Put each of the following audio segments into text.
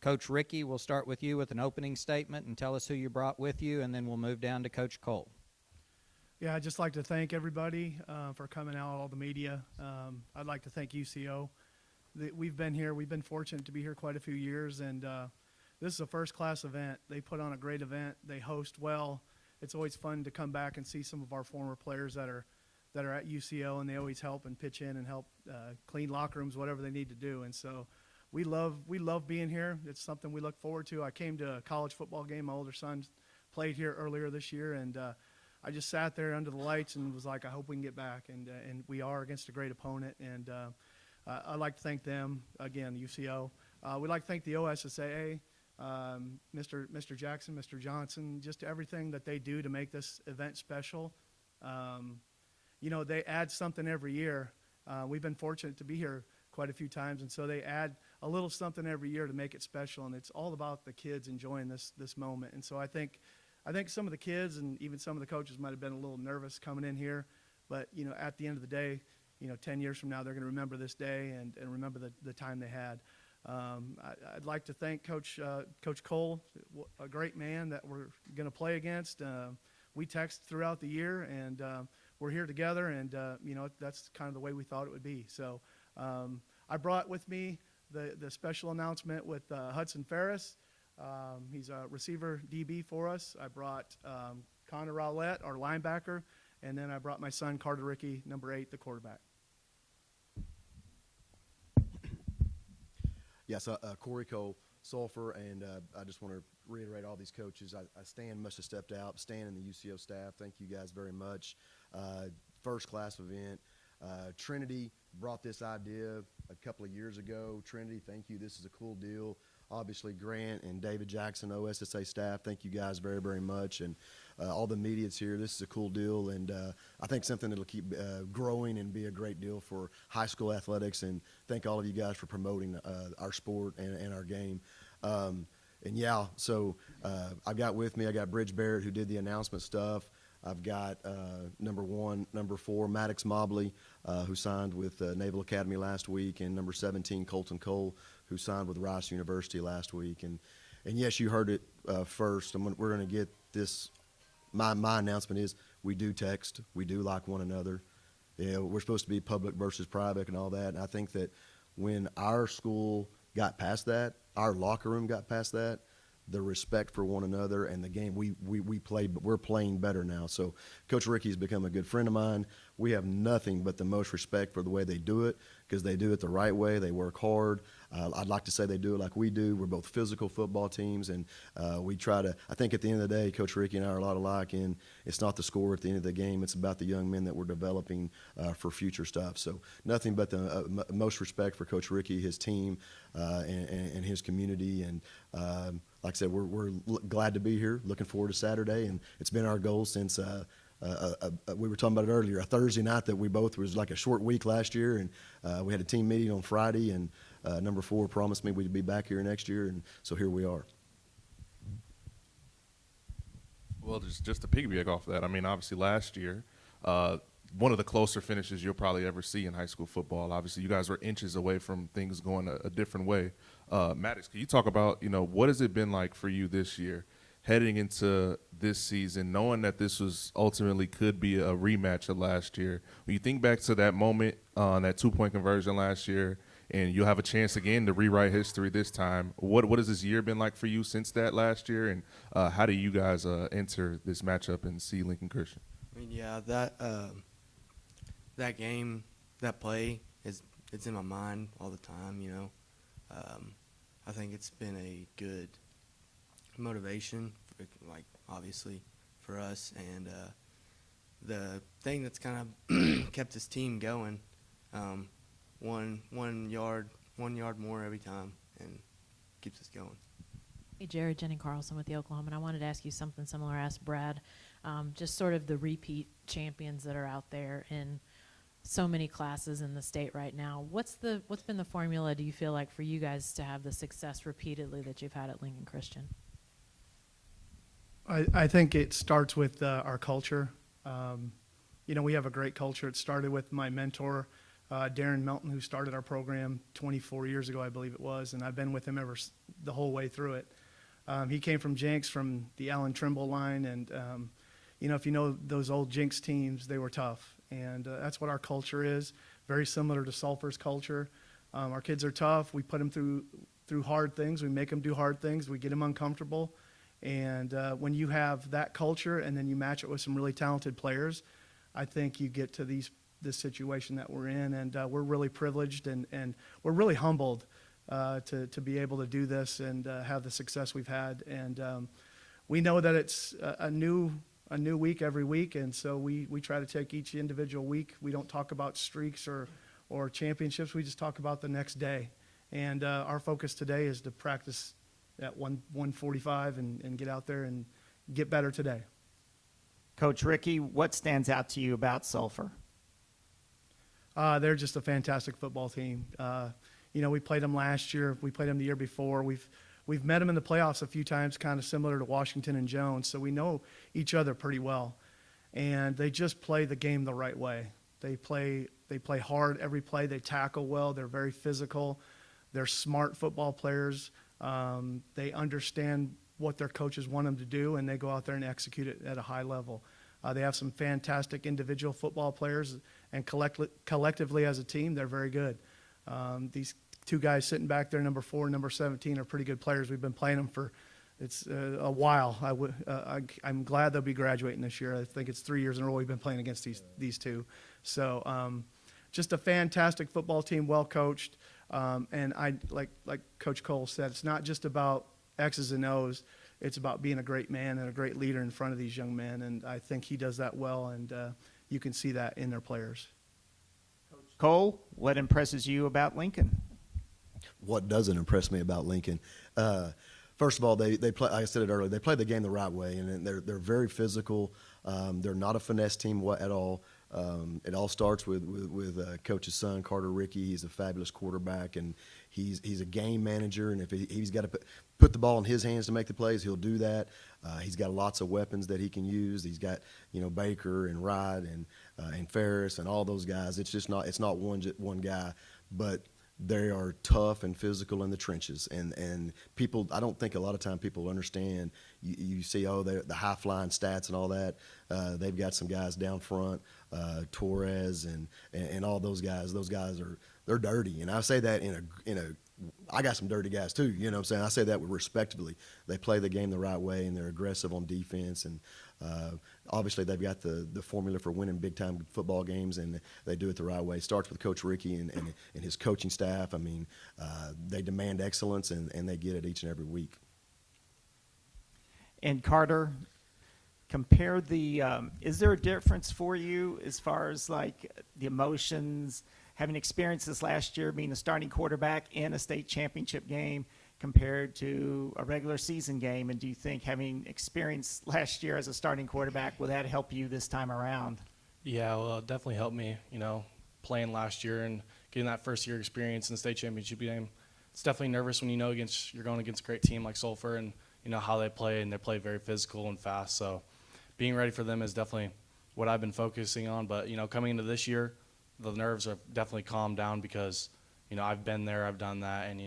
Coach Ricke, we'll start with you with an opening statement and tell us who you brought with you, and then we'll move down to Coach Cole. Yeah, I'd just like to thank everybody for coming out, all the media. I'd like to thank UCO. We've been fortunate to be here quite a few years, and this is a first-class event. They put on a great event. They host well. It's always fun to come back and see some of our former players that are at UCO, and they always help and pitch in and help clean locker rooms, whatever they need to do. And so we love being here. It's something we look forward to. I came to a college football game. My older son played here earlier this year, and I just sat there under the lights and was like, I hope we can get back. And we are against a great opponent. And I'd like to thank them, again, UCO. We'd like to thank the OSSAA, Mr. Jackson, Mr. Johnson, just everything that they do to make this event special. They add something every year. We've been fortunate to be here quite a few times, and so they add a little something every year to make it special, and it's all about the kids enjoying this moment. And so I think some of the kids and even some of the coaches might have been a little nervous coming in here, but at the end of the day, 10 years from now they're going to remember this day and remember the time they had. I'd like to thank Coach Cole, a great man that we're going to play against. We text throughout the year, and we're here together, and that's kind of the way we thought it would be. So I brought with me the special announcement with Hudson Ferris. He's a receiver DB for us. I brought Connor Rowlett, our linebacker, and then I brought my son Carter Ricke, number 8, the quarterback. Yes, Corey Cole, Sulphur, and I just want to reiterate all these coaches. Stan must have stepped out. Stan and the UCO staff, thank you guys very much. First class event. Trinity brought this idea a couple of years ago. Trinity, thank you. This is a cool deal. Obviously, Grant and David Jackson, OSSAA staff, thank you guys very, very much. And all the media's here. This is a cool deal, and I think something that'll keep growing and be a great deal for high school athletics. And thank all of you guys for promoting our sport and our game. So I got with me, I got Bridge Barrett, who did the announcement stuff. I've got number 4, Maddox Mobley, who signed with Naval Academy last week, and number 17, Colton Cole, who signed with Rice University last week. And yes, you heard it first. We're going to get this. My announcement is we do text. We do like one another. We're supposed to be public versus private and all that. And I think that when our school got past that, our locker room got past that, the respect for one another and the game we play, but we're playing better now. So Coach Ricke's become a good friend of mine. We have nothing but the most respect for the way they do it, because they do it the right way. They work hard. I'd like to say they do it like we do. We're both physical football teams, and we try to – I think at the end of the day, Coach Ricke and I are a lot alike, and it's not the score at the end of the game. It's about the young men that we're developing for future stuff. So nothing but the most respect for Coach Ricke, his team, and his community. And like I said, we're glad to be here, looking forward to Saturday, and it's been our goal since we were talking about it earlier, a Thursday night that we both was like a short week last year, and we had a team meeting on Friday, and number 4 promised me we'd be back here next year, and so here we are. Well, just to piggyback off of that, I mean, obviously last year, one of the closer finishes you'll probably ever see in high school football. Obviously, you guys were inches away from things going a different way. Maddox, can you talk about, what has it been like for you this year, heading into this season, knowing that this was ultimately could be a rematch of last year? When you think back to that moment on that 2-point conversion last year, and you'll have a chance again to rewrite history this time, what has this year been like for you since that last year, and how do you guys enter this matchup and see Lincoln Christian? I mean, yeah, that game, that play, it's in my mind all the time, I think it's been a good motivation, obviously, for us. And the thing that's kind of kept this team going, one yard more every time, and keeps us going. Hey, Jared, Jenny Carlson with the Oklahoma, and I wanted to ask you something similar. I asked Brad, just sort of the repeat champions that are out there in so many classes in the state right now. What's been the formula, do you feel like, for you guys to have the success repeatedly that you've had at Lincoln Christian? I think it starts with our culture. We have a great culture. It started with my mentor, Darren Melton, who started our program 24 years ago, I believe it was, and I've been with him the whole way through it. He came from Jenks, from the Allen Trimble line, and if you know those old Jenks teams, they were tough, and that's what our culture is, very similar to Sulphur's culture. Our kids are tough. We put them through hard things. We make them do hard things. We get them uncomfortable, and when you have that culture and then you match it with some really talented players, I think you get to this situation that we're in, and we're really privileged and we're really humbled to be able to do this and have the success we've had. And we know that it's a new week every week, and so we try to take each individual week. We don't talk about streaks or championships. We just talk about the next day. And our focus today is to practice at 1:45 and get out there and get better today. Coach Ricke, what stands out to you about Sulphur? They're just a fantastic football team. We played them last year. We played them the year before. We've met them in the playoffs a few times, kind of similar to Washington and Jones, so we know each other pretty well. And they just play the game the right way. They play hard every play. They tackle well. They're very physical. They're smart football players. They understand what their coaches want them to do, and they go out there and execute it at a high level. They have some fantastic individual football players, and collectively as a team, they're very good. These two guys sitting back there, number 4 and number 17, are pretty good players. We've been playing them for a while. I'm glad they'll be graduating this year. I think it's 3 years in a row we've been playing against these two. So just a fantastic football team, well coached. And like Coach Cole said, it's not just about X's and O's. It's about being a great man and a great leader in front of these young men, and I think he does that well, and you can see that in their players. Coach Cole, what impresses you about Lincoln? What doesn't impress me about Lincoln? First of all, they play. Like I said it earlier, they play the game the right way, and they're very physical. They're not a finesse team at all. It all starts with Coach's son, Carter Ricke. He's a fabulous quarterback, and he's a game manager. And if he's got to put the ball in his hands to make the plays, he'll do that. He's got lots of weapons that he can use. He's got Baker and Wright and Ferris and all those guys. It's not one guy, but they are tough and physical in the trenches, and people. I don't think a lot of time people understand. You see, the high flying stats and all that. They've got some guys down front, Torres and all those guys. Those guys they're dirty, and I say that in a. I got some dirty guys too. You know what I'm saying? I say that respectfully. They play the game the right way, and they're aggressive on defense, and obviously they've got the formula for winning big time football games, and they do it the right way. It starts with Coach Ricke and his coaching staff. I mean, they demand excellence, and they get it each and every week. And Carter, compare is there a difference for you as far as like the emotions, having experienced this last year, being a starting quarterback in a state championship game compared to a regular season game? And do you think having experienced last year as a starting quarterback, will that help you this time around? Yeah, well, it definitely helped me, playing last year and getting that first year experience in the state championship game. It's definitely nervous when you're going against a great team like Sulphur, and how they play, and they play very physical and fast. So being ready for them is definitely what I've been focusing on. But, coming into this year, the nerves have definitely calmed down because, I've been there, I've done that, and,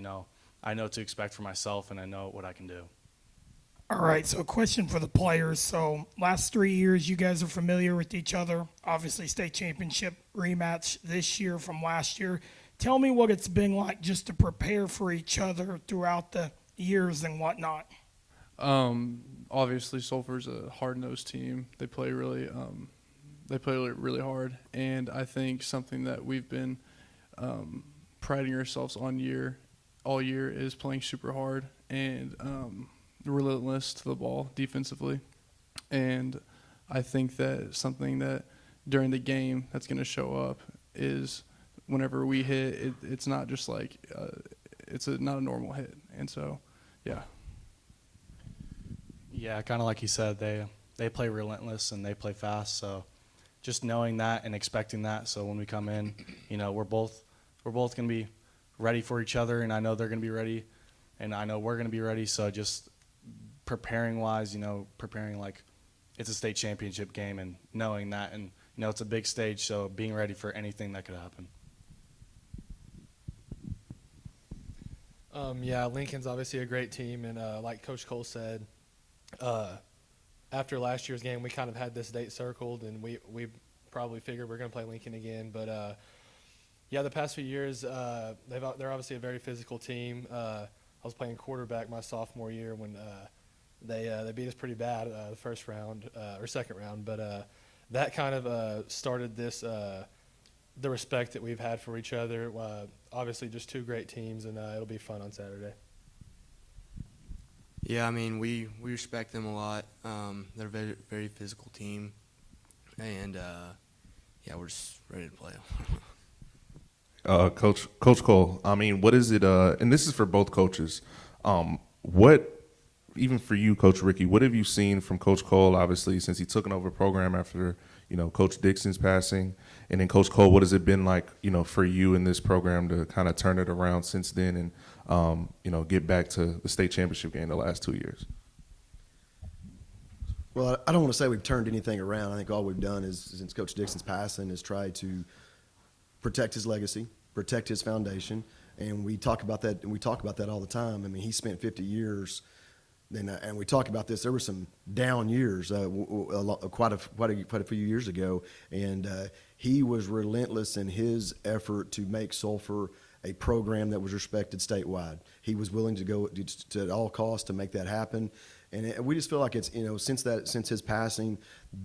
I know what to expect for myself, and I know what I can do. All right, so a question for the players. So last 3 years, you guys are familiar with each other. Obviously, state championship rematch this year from last year. Tell me what it's been like just to prepare for each other throughout the years and whatnot. Obviously, Sulphur's a hard-nosed team. They play really hard, and I think something that we've been priding ourselves on all year is playing super hard and relentless to the ball defensively. And I think that something that during the game that's going to show up is whenever we hit, it's not just like not a normal hit. And so, yeah. Yeah, kind of like he said, they play relentless and they play fast. So just knowing that and expecting that. So when we come in, we're both going to be ready for each other, and I know they're going to be ready, and I know we're going to be ready. So just preparing wise, preparing like it's a state championship game and knowing that, and it's a big stage. So being ready for anything that could happen. Yeah, Lincoln's obviously a great team, and like Coach Cole said, after last year's game, we kind of had this date circled, and we probably figured we're going to play Lincoln again. But yeah, the past few years, they're obviously a very physical team. I was playing quarterback my sophomore year when they beat us pretty bad the first round or second round, but that kind of started this the respect that we've had for each other. Obviously, just two great teams, and it'll be fun on Saturday. Yeah, I mean, we respect them a lot. They're a very, very physical team, and yeah, we're just ready to play them. Coach Cole, I mean, what is it? And this is for both coaches. What, even for you, Coach Ricke, what have you seen from Coach Cole? Obviously, since he took over the program after Coach Dixon's passing, and then Coach Cole, what has it been like, for you in this program to kind of turn it around since then, and get back to the state championship game the last 2 years? Well, I don't want to say we've turned anything around. I think all we've done is, since Coach Dixon's passing, is try to protect his legacy, protect his foundation, and we talk about that. And we talk about that all the time. I mean, he spent 50 years, and we talk about this. There were some down years, quite a few years ago, and he was relentless in his effort to make Sulphur a program that was respected statewide. He was willing to go to at all costs to make that happen. And we just feel like it's, since his passing,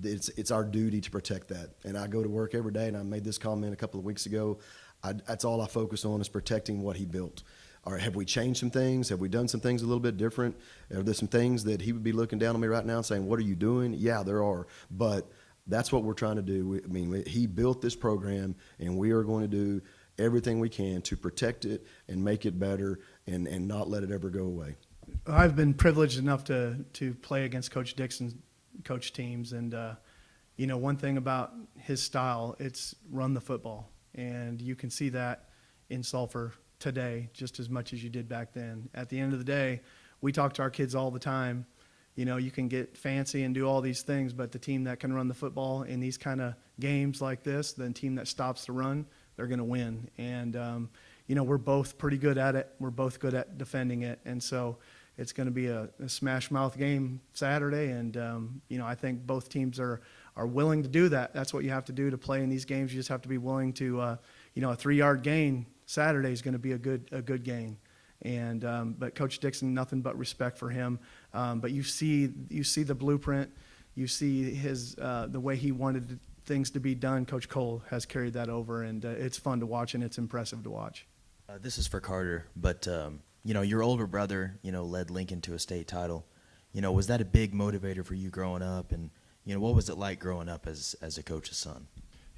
it's our duty to protect that. And I go to work every day, and I made this comment a couple of weeks ago. That's all I focus on, is protecting what he built. Or have we changed some things? Have we done some things a little bit different? Are there some things that he would be looking down on me right now and saying, what are you doing? Yeah, there are. But that's what we're trying to do. He built this program, and we are going to do everything we can to protect it and make it better and not let it ever go away. I've been privileged enough to play against Coach Dixon's coach teams, and one thing about his style, it's run the football, and you can see that in Sulphur today just as much as you did back then. At the end of the day, we talk to our kids all the time. You can get fancy and do all these things, but the team that can run the football in these kind of games like this, the team that stops the run, they're going to win. And we're both pretty good at it. We're both good at defending it, and so it's going to be a smash mouth game Saturday, and I think both teams are willing to do that. That's what you have to do to play in these games. You just have to be willing to, a 3-yard gain Saturday is going to be a good gain. And but Coach Dixon, nothing but respect for him. But you see the blueprint, you see his the way he wanted things to be done. Coach Cole has carried that over, and it's fun to watch, and it's impressive to watch. This is for Carter, but your older brother, led Lincoln to a state title. Was that a big motivator for you growing up? And, what was it like growing up as a coach's son?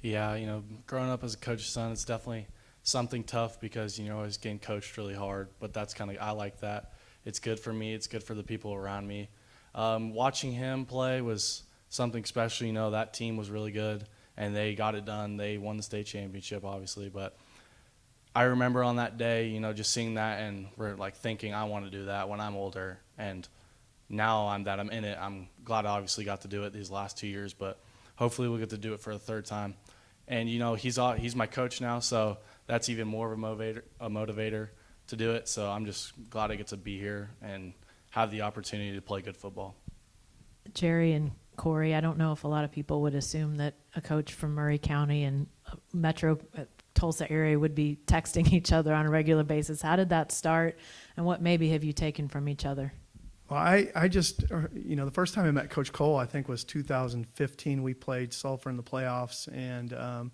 Yeah, growing up as a coach's son, it's definitely something tough because, I was getting coached really hard. But that's I like that. It's good for me. It's good for the people around me. Watching him play was something special. That team was really good, and they got it done. They won the state championship, obviously, but I remember on that day, just seeing that, and we're thinking, I want to do that when I'm older. And now I'm in it. I'm glad I obviously got to do it these last 2 years, but hopefully we'll get to do it for a third time. And he's my coach now, so that's even more of a motivator to do it. So I'm just glad I get to be here and have the opportunity to play good football. Jerry and Corey, I don't know if a lot of people would assume that a coach from Murray County and Metro Tulsa area would be texting each other on a regular basis. How did that start, and what maybe have you taken from each other? Well, I just, the first time I met Coach Cole, I think, was 2015. We played Sulphur in the playoffs, and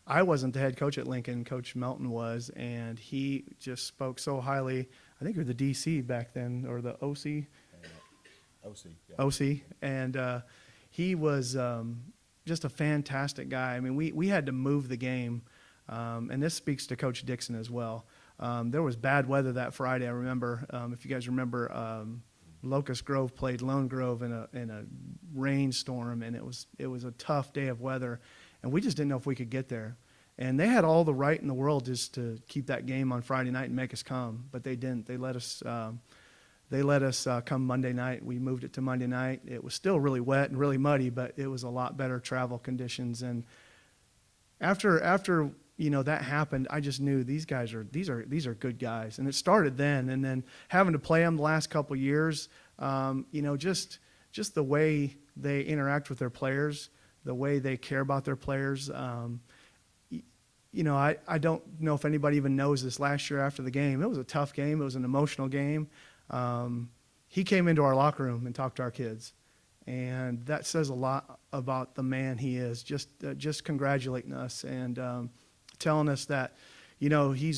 I wasn't the head coach at Lincoln. Coach Melton was, and he just spoke so highly. I think you were the DC back then, or the OC. OC, and he was just a fantastic guy. I mean, we had to move the game, and this speaks to Coach Dixon as well. There was bad weather that Friday. I remember, if you guys remember, Locust Grove played Lone Grove in a rainstorm, and it was a tough day of weather, and we just didn't know if we could get there. And they had all the right in the world just to keep that game on Friday night and make us come, but they didn't. They let us. They let us come Monday night. We moved it to Monday night. It was still really wet and really muddy, but it was a lot better travel conditions. And after that happened, I just knew these are good guys, and it started then. And then having to play them the last couple of years, just the way they interact with their players, the way they care about their players. I don't know if anybody even knows this. Last year after the game, it was a tough game. It was an emotional game. He came into our locker room and talked to our kids, and that says a lot about the man he is. Just congratulating us and telling us that, he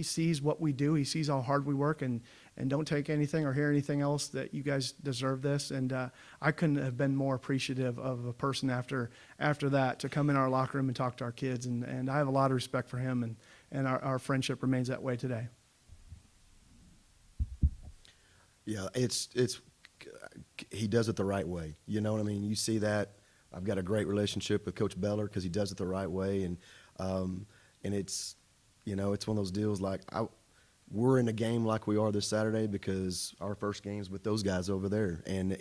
sees what we do. He sees how hard we work, and don't take anything or hear anything else, that you guys deserve this. And I couldn't have been more appreciative of a person after that to come in our locker room and talk to our kids. And I have a lot of respect for him, and our friendship remains that way today. Yeah, he does it the right way. You know what I mean? You see that. I've got a great relationship with Coach Beller because he does it the right way, and it's it's one of those deals like we're in a game like we are this Saturday because our first game's with those guys over there, and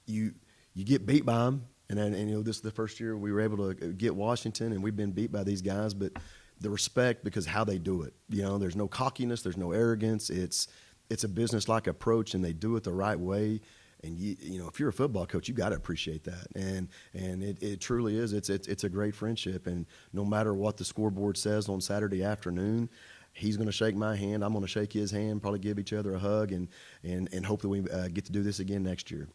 you get beat by them, and this is the first year we were able to get Washington, and we've been beat by these guys, but the respect because how they do it, there's no cockiness, there's no arrogance, it's a business-like approach, and they do it the right way. And if you're a football coach, you got to appreciate that. And it truly is. It's a great friendship. And no matter what the scoreboard says on Saturday afternoon, he's going to shake my hand. I'm going to shake his hand. Probably give each other a hug, and hopefully we get to do this again next year.